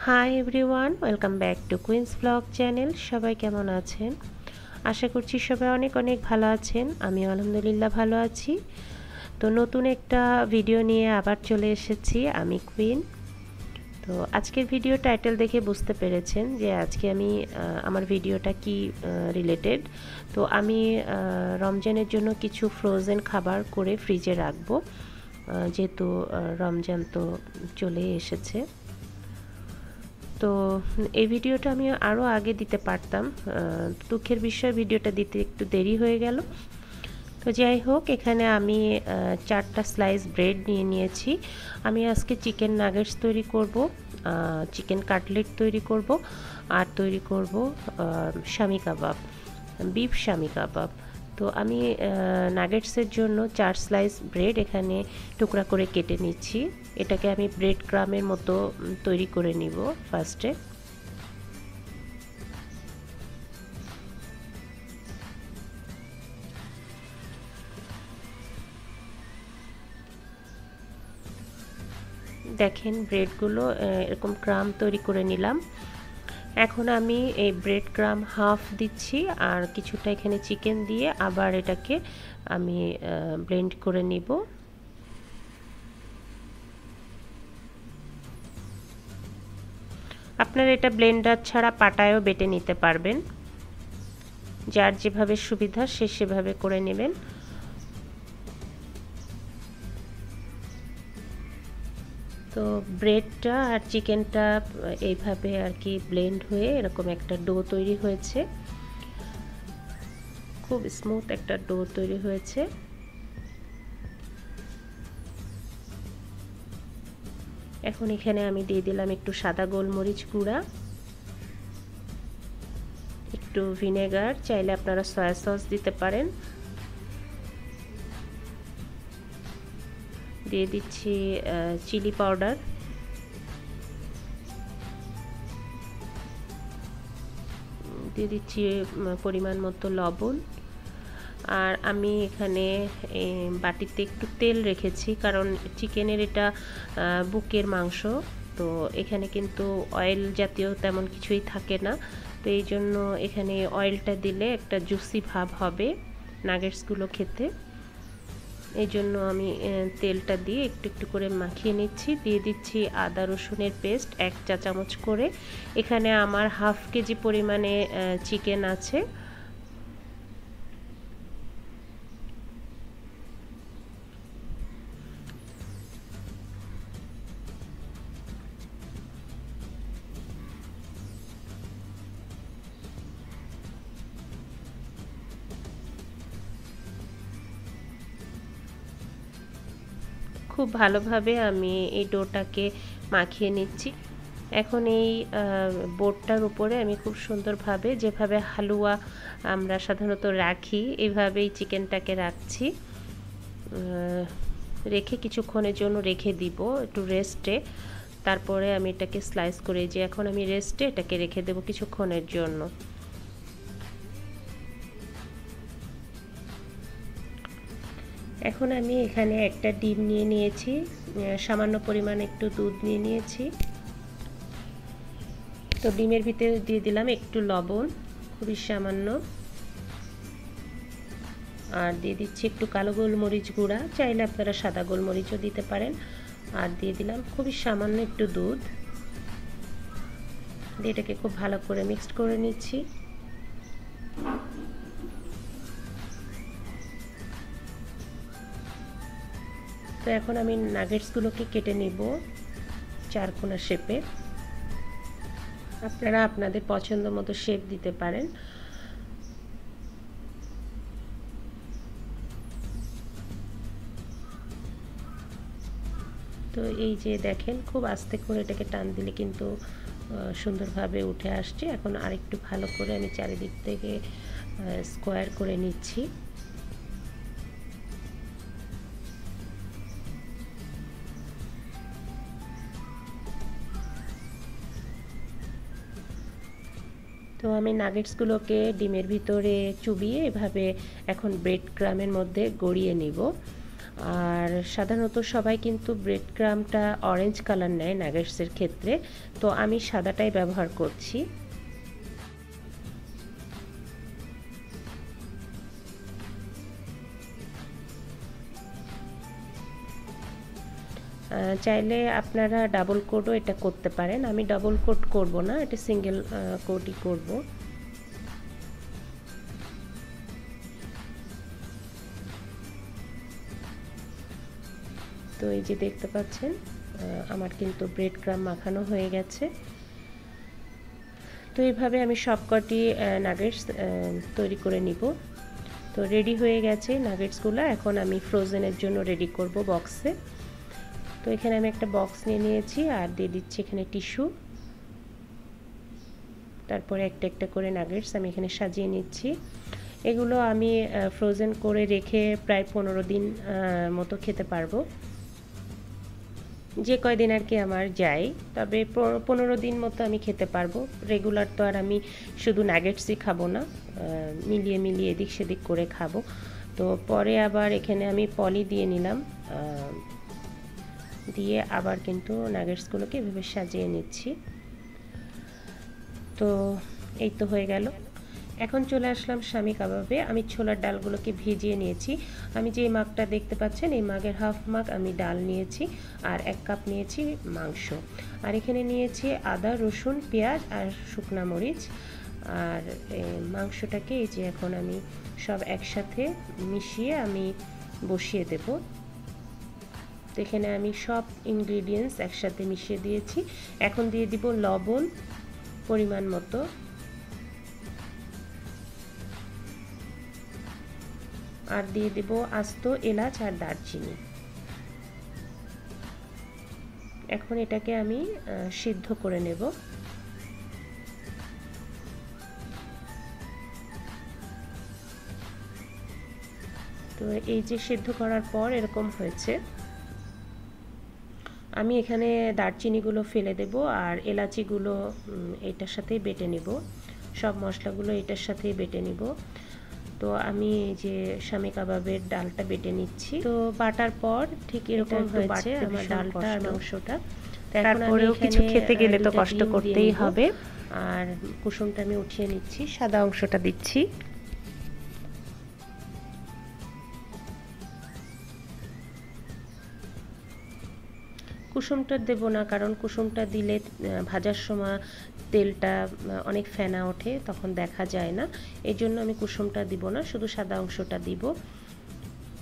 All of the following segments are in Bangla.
High everyone, welcome back to Queens blog channel. সবাই কেমন আছেন? আশা করছি সবাই অনেক অনেক ভালো আছেন। আমি আলহামদুলিল্লাহ ভালো আছি। তো নতুন একটা ভিডিও নিয়ে আবার চলে এসেছি, আমি কুইন। তো আজকের ভিডিও টাইটেল দেখে বুঝতে পেরেছেন যে আজকে আমি আমার ভিডিওটা কি রিলেটেড। তো আমি রমজানের জন্য কিছু ফ্রোজেন খাবার করে ফ্রিজে রাখবো, যেহেতু রমজান তো চলে এসেছে। তো এই ভিডিওটা আমি আরও আগে দিতে পারতাম, দুঃখের বিষয় ভিডিওটা দিতে একটু দেরি হয়ে গেল। তো যাই হোক, এখানে আমি 4টা স্লাইস ব্রেড নিয়ে নিয়েছি। আমি আজকে চিকেন নাগেটস তৈরি করব, চিকেন কাটলেট তৈরি করব, আর তৈরি করব শামি কাবাব, বিফ শামি কাবাব। তো আমি নাগেটসের জন্য 4 স্লাইস ব্রেড এখানে টুকরা করে কেটে নিচ্ছি। এটাকে আমি ব্রেড ক্রামের মতো তৈরি করে নিব ফার্স্টে। দেখেন ব্রেডগুলো এরকম ক্রাম তৈরি করে নিলাম। এখন আমি এই ব্রেড ক্রাম হাফ দিচ্ছি, আর কিছুটা এখানে চিকেন দিয়ে আবার এটাকে আমি ব্লেন্ড করে নিব। আপনারা এটা ব্লেন্ডার ছাড়া পাটায়ও বেটে নিতে পারবেন, যার যেভাবে সুবিধা সে সেভাবে করে নেবেন। তো ব্রেডটা আর চিকেনটা এইভাবে আর কি ব্লেন্ড হয়ে এরকম একটা ডো তৈরি হয়েছে, খুব স্মুথ একটা ডো তৈরি হয়েছে। এখন এখানে আমি দিয়ে দিলাম একটু সাদা গোলমরিচ গুঁড়া, একটু ভিনেগার, চাইলে আপনারা সয়া সস দিতে পারেন। দিয়ে দিচ্ছি চিলি পাউডার, দিয়ে দিচ্ছি পরিমাণ মতো লবণ। আর আমি এখানে বাটিতে একটু তেল রেখেছি, কারণ চিকেনের এটা বুকের মাংস, তো এখানে কিন্তু অয়েল জাতীয় তেমন কিছুই থাকে না। তো এই জন্য এখানে অয়েলটা দিলে একটা জুসি ভাব হবে নাগেটসগুলো খেতে। এই জন্য আমি তেলটা দিয়ে একটু একটু করে মাখিয়ে নিচ্ছি। দিয়ে দিচ্ছি আদা রসুনের পেস্ট 1 চা চামচ করে। এখানে আমার হাফ কেজি পরিমাণে চিকেন আছে। খুব ভালোভাবে আমি এই ডোটাকে মাখিয়ে নিচ্ছি। এখন এই বোর্ডটার উপরে আমি খুব সুন্দরভাবে, যেভাবে হালুয়া আমরা সাধারণত রাখি, এইভাবেই চিকেনটাকে রাখছি। রেখে কিছুক্ষণের জন্য রেখে দিব একটু রেস্টে। তারপরে আমি এটাকে স্লাইস করে, যে এখন আমি রেস্টে এটাকে রেখে দেব কিছুক্ষণের জন্য। এখন আমি এখানে একটা ডিম নিয়ে নিয়েছি, সামান্য পরিমাণ একটু দুধ নিয়ে নিয়েছি। তো ডিমের ভিতরে দিয়ে দিলাম একটু লবণ, খুবই সামান্য, আর দিয়ে দিচ্ছি একটু কালো গোলমরিচ গুঁড়া, চাইলে আপনারা সাদা গোলমরিচও দিতে পারেন। আর দিয়ে দিলাম খুবই সামান্য একটু দুধ। দিয়ে এটাকে খুব ভালো করে মিক্সড করে নিচ্ছি। তো এখন আমি নাগেটসগুলোকে কেটে নিব 4 কোনা শেপে। আপনারা আপনাদের পছন্দ মতো শেপ দিতে পারেন। তো এই যে দেখেন, খুব আস্তে করে এটাকে টান দিলে কিন্তু সুন্দরভাবে উঠে আসছে। এখন আরেকটু ভালো করে আমি চারিদিক থেকে স্কোয়ার করে নিচ্ছি। তো আমি নাগেটসগুলোকে ডিমের ভিতরে চুবিয়ে এভাবে এখন ব্রেড ক্রামের মধ্যে গড়িয়ে নিব। আর সাধারণত সবাই কিন্তু ব্রেড ক্রাম্বটা অরেঞ্জ কালার নেয় নাগেটসের ক্ষেত্রে, তো আমি সাদাটাই ব্যবহার করছি। চাইলে আপনারা ডাবল কোটও এটা করতে পারেন, আমি ডাবল কোট করব না, এটা সিঙ্গেল কোটই করব। তো এই যে দেখতে পাচ্ছেন আমার কিন্তু ব্রেড ক্রাম্ব মাখানো হয়ে গেছে। তো এইভাবে আমি সবকটি নাগেটস তৈরি করে নিব। তো রেডি হয়ে গেছে নাগেটসগুলো, এখন আমি ফ্রোজেনের জন্য রেডি করব বক্সে। তো এখানে আমি একটা বক্স নিয়ে নিয়েছি আর দিয়ে দিচ্ছি এখানে টিস্যু, তারপরে একটা একটা করে নাগেটস আমি এখানে সাজিয়ে নিচ্ছি। এগুলো আমি ফ্রোজেন করে রেখে প্রায় 15 দিন মতো খেতে পারবো, যে কয়দিন আর কি আমার যায়, তবে 15 দিন মতো আমি খেতে পারবো। রেগুলার তো আর আমি শুধু নাগেটসই খাবো না, মিলিয়ে মিলিয়ে এদিক সেদিক করে খাবো। তো পরে আবার এখানে আমি পলি দিয়ে নিলাম, দিয়ে আবার কিন্তু নাগেটসগুলোকে এভাবে সাজিয়ে নিচ্ছি। তো এই তো হয়ে গেল। এখন চলে আসলাম শামি কাবাবে। আমি ছোলার ডালগুলোকে ভিজিয়ে নিয়েছি। আমি যে মাগটা দেখতে পাচ্ছেন এই মাগের হাফ মাগ আমি ডাল নিয়েছি আর 1 কাপ নিয়েছি মাংস, আর এখানে নিয়েছি আদা, রসুন, পেঁয়াজ আর শুকনা মরিচ। আর মাংসটাকে এই যে এখন আমি সব একসাথে মিশিয়ে আমি বসিয়ে দেব। তো এখানে আমি সব ইনগ্রিডিয়েন্টস একসাথে মিশিয়ে দিয়েছি। এখন দিয়ে দিব লবণ পরিমাণ মতো, আর দিয়ে দেব আস্ত এলাচ আর দারচিনি। এখন এটাকে আমি সিদ্ধ করে নেব। তো এই যে সিদ্ধ করার পর এরকম হয়েছে। আমি এখানে দারচিনিগুলো ফেলে দেব আর এলাচিগুলো এটার সাথেই বেটে নেব, সব মশলাগুলো এটার সাথেই বেটে নিব। তো আমি যে শামি কাবাবের ডালটা বেটে নিচ্ছি। তো বাটার পর ঠিক এরকম হয়েছে আমার ডালটা আর মাংসটা। তারপরেও কিছু খেতে গেলে তো কষ্ট করতেই হবে। আর কুসুমটা আমি উঠিয়ে নিচ্ছি, সাদা অংশটা দিচ্ছি। কুসুমটা দেব না, কারণ কুসুমটা দিলে ভাজার সময় তেলটা অনেক ফেনা ওঠে, তখন দেখা যায় না। এই জন্য আমি কুসুমটা দিব না, শুধু সাদা অংশটা দিব।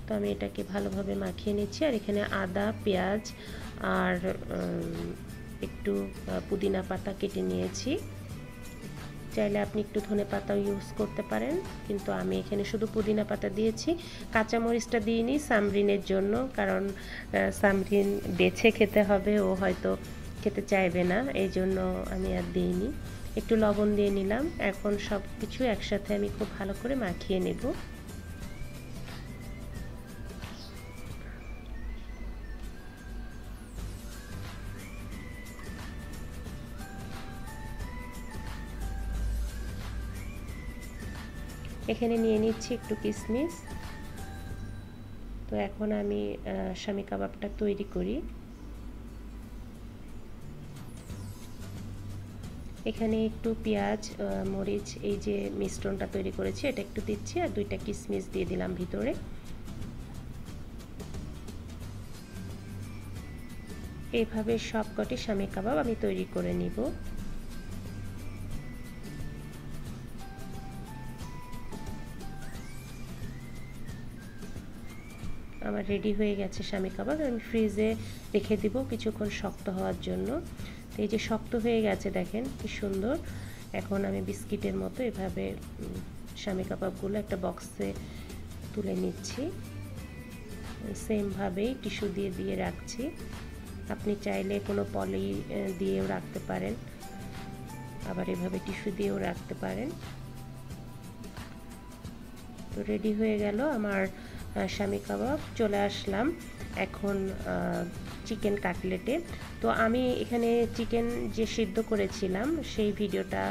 তো আমি এটাকে ভালোভাবে মাখিয়ে নিচ্ছি। আর এখানে আদা, পেঁয়াজ আর একটু পুদিনা পাতা কেটে নিয়েছি। চাইলে আপনি একটু ধনে পাতাও ইউজ করতে পারেন, কিন্তু আমি এখানে শুধু পুদিনা পাতা দিয়েছি। কাঁচামরিচটা দিইনি সামরিনের জন্য, কারণ সামরিন বেছে খেতে হবে, ও হয়তো খেতে চাইবে না, এই জন্য আমি আর দিইনি। একটু লবণ দিয়ে নিলাম। এখন সব কিছু একসাথে আমি খুব ভালো করে মাখিয়ে নেব। এখানে নিয়ে নিচ্ছি একটু কিশমিশ। তো এখন আমি শামি কাবাবটা তৈরি করি। এখানে একটু পেঁয়াজ, মরিচ, এই যে মিশ্রণটা তৈরি করেছি এটা একটু দিচ্ছি, আর 2টা কিশমিশ দিয়ে দিলাম ভিতরে। এইভাবে সবকটি শামি কাবাব আমি তৈরি করে নিব। আমার রেডি হয়ে গেছে শামি কাবাব। আমি ফ্রিজে রেখে দিব কিছুক্ষণ শক্ত হওয়ার জন্য। তো এই যে শক্ত হয়ে গেছে, দেখেন কি সুন্দর। এখন আমি বিস্কিটের মতো এভাবে শামি কাবাবগুলো একটা বক্সে তুলে নিচ্ছি। সেমভাবেই টিস্যু দিয়ে দিয়ে রাখছি। আপনি চাইলে কোনো পলি দিয়েও রাখতে পারেন, আবার এভাবে টিস্যু দিয়েও রাখতে পারেন। তো রেডি হয়ে গেল আমার শামি কাবাব। চলে আসলাম এখন চিকেন কাটলেটে। তো আমি এখানে চিকেন যে সিদ্ধ করেছিলাম সেই ভিডিওটা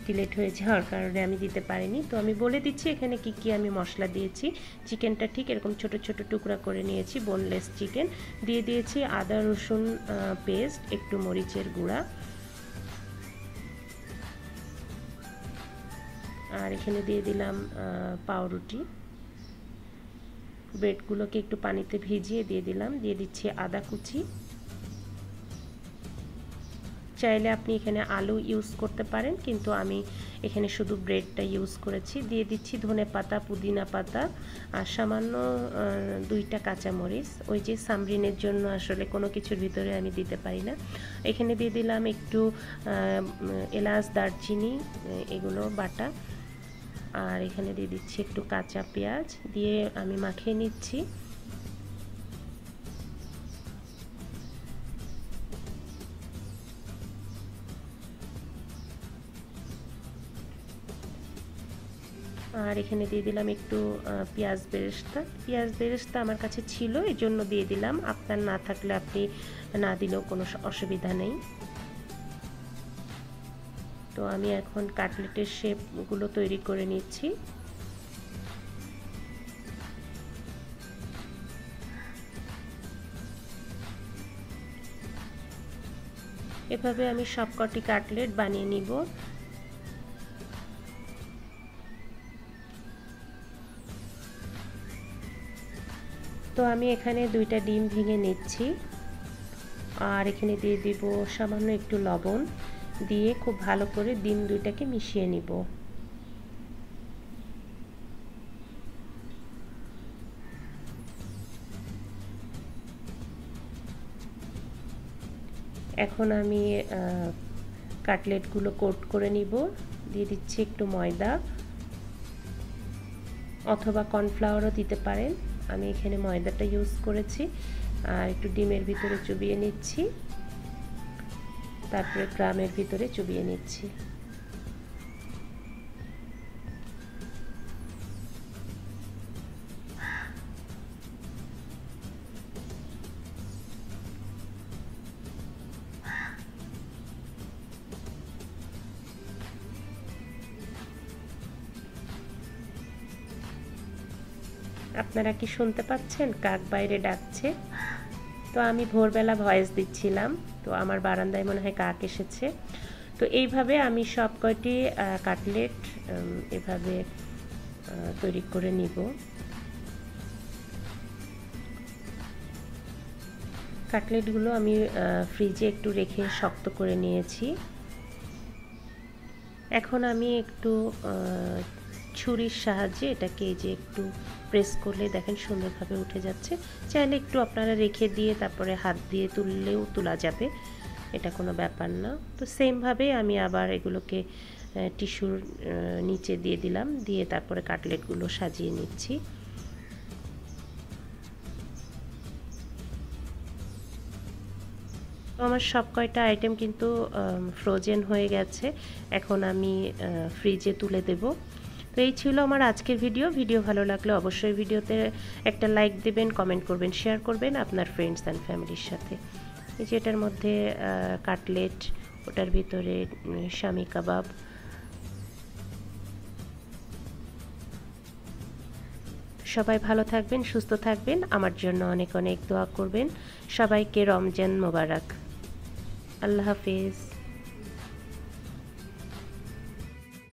ডিলেট হয়ে যাওয়ার কারণে আমি দিতে পারিনি। তো আমি বলে দিচ্ছি এখানে কি কি আমি মশলা দিয়েছি। চিকেনটা ঠিক এরকম ছোট ছোট টুকরা করে নিয়েছি, বোনলেস চিকেন। দিয়ে দিয়েছি আদা রসুন পেস্ট, একটু মরিচের গুঁড়া, আর এখানে দিয়ে দিলাম পাউরুটি। ব্রেডগুলোকে একটু পানিতে ভিজিয়ে দিয়ে দিলাম। দিয়ে দিচ্ছি আদা কুচি। চাইলে আপনি এখানে আলু ইউজ করতে পারেন, কিন্তু আমি এখানে শুধু ব্রেডটা ইউজ করেছি। দিয়ে দিচ্ছি ধনেপাতা, পুদিনা পাতা আর সামান্য 2টা কাঁচামরিচ। ওই যে সামরিনের জন্য আসলে কোনো কিছুর ভিতরে আমি দিতে পারি না। এখানে দিয়ে দিলাম একটু এলাচ, দারচিনি, এগুলো বাটা। আর এখানে দিয়ে দিচ্ছি একটু কাঁচা পেঁয়াজ, দিয়ে আমি মাখিয়ে নিচ্ছি। আর এখানে দিয়ে দিলাম একটু পেঁয়াজ বেরেস্তা। পেঁয়াজ বেরেস্তা আমার কাছে ছিল, এই জন্য দিয়ে দিলাম। আপনার না থাকলে আপনি না দিলেও কোনো অসুবিধা নেই। তো আমি এখন কাটলেটের শেপগুলো তৈরি করে নিচ্ছি। এভাবে আমি সবকটি কাটলেট বানিয়ে নিব। তো আমি এখানে 2টা ডিম ভেঙে নিচ্ছি, আর এখানে দিয়ে দিব সামান্য একটু লবণ, দিয়ে খুব ভালো করে ডিম 2টাকে মিশিয়ে নিব। এখন আমি কাটলেটগুলো কোট করে নিব। দিয়ে দিচ্ছি একটু ময়দা অথবা কর্নফ্লাওয়ারও দিতে পারেন। আমি এখানে ময়দাটা ইউজ করেছি। আর একটু ডিমের ভিতরে চুবিয়ে নিচ্ছি, তারপরে গ্রামের ভিতরে চুবিয়ে নিচ্ছি। আপনারা কি শুনতে পাচ্ছেন কাক বাইরে ডাকছে? তো আমি ভোরবেলা ভয়েস দিচ্ছিলাম, তো আমার বারান্দায় মনে হয় কাক এসেছে। তো এইভাবে আমি সব কয়টি কাটলেট এভাবে তৈরি করে নিব। কাটলেটগুলো আমি ফ্রিজে একটু রেখে শক্ত করে নিয়েছি। এখন আমি একটু ছুরির সাহায্যে এটাকে এই যে একটু প্রেস করলে দেখেন সুন্দরভাবে উঠে যাচ্ছে। চাইলে একটু আপনারা রেখে দিয়ে তারপরে হাত দিয়ে তুললেও তোলা যাবে, এটা কোনো ব্যাপার না। তো সেমভাবে আমি আবার এগুলোকে টিস্যুর নিচে দিয়ে দিলাম, দিয়ে তারপরে কাটলেটগুলো সাজিয়ে নিচ্ছি। আমার সব কয়টা আইটেম কিন্তু ফ্রোজেন হয়ে গেছে, এখন আমি ফ্রিজে তুলে দেব। তো এই ছিল আমার আজকের ভিডিও ভালো লাগলে অবশ্যই ভিডিওতে একটা লাইক দেবেন, কমেন্ট করবেন, শেয়ার করবেন আপনার ফ্রেন্ডস অ্যান্ড ফ্যামিলির সাথে। এই যে এটার মধ্যে কাটলেট, ওটার ভিতরে শামি কাবাব। সবাই ভালো থাকবেন, সুস্থ থাকবেন, আমার জন্য অনেক অনেক দোয়া করবেন। সবাইকে রমজান মোবারক। আল্লাহ হাফিজ।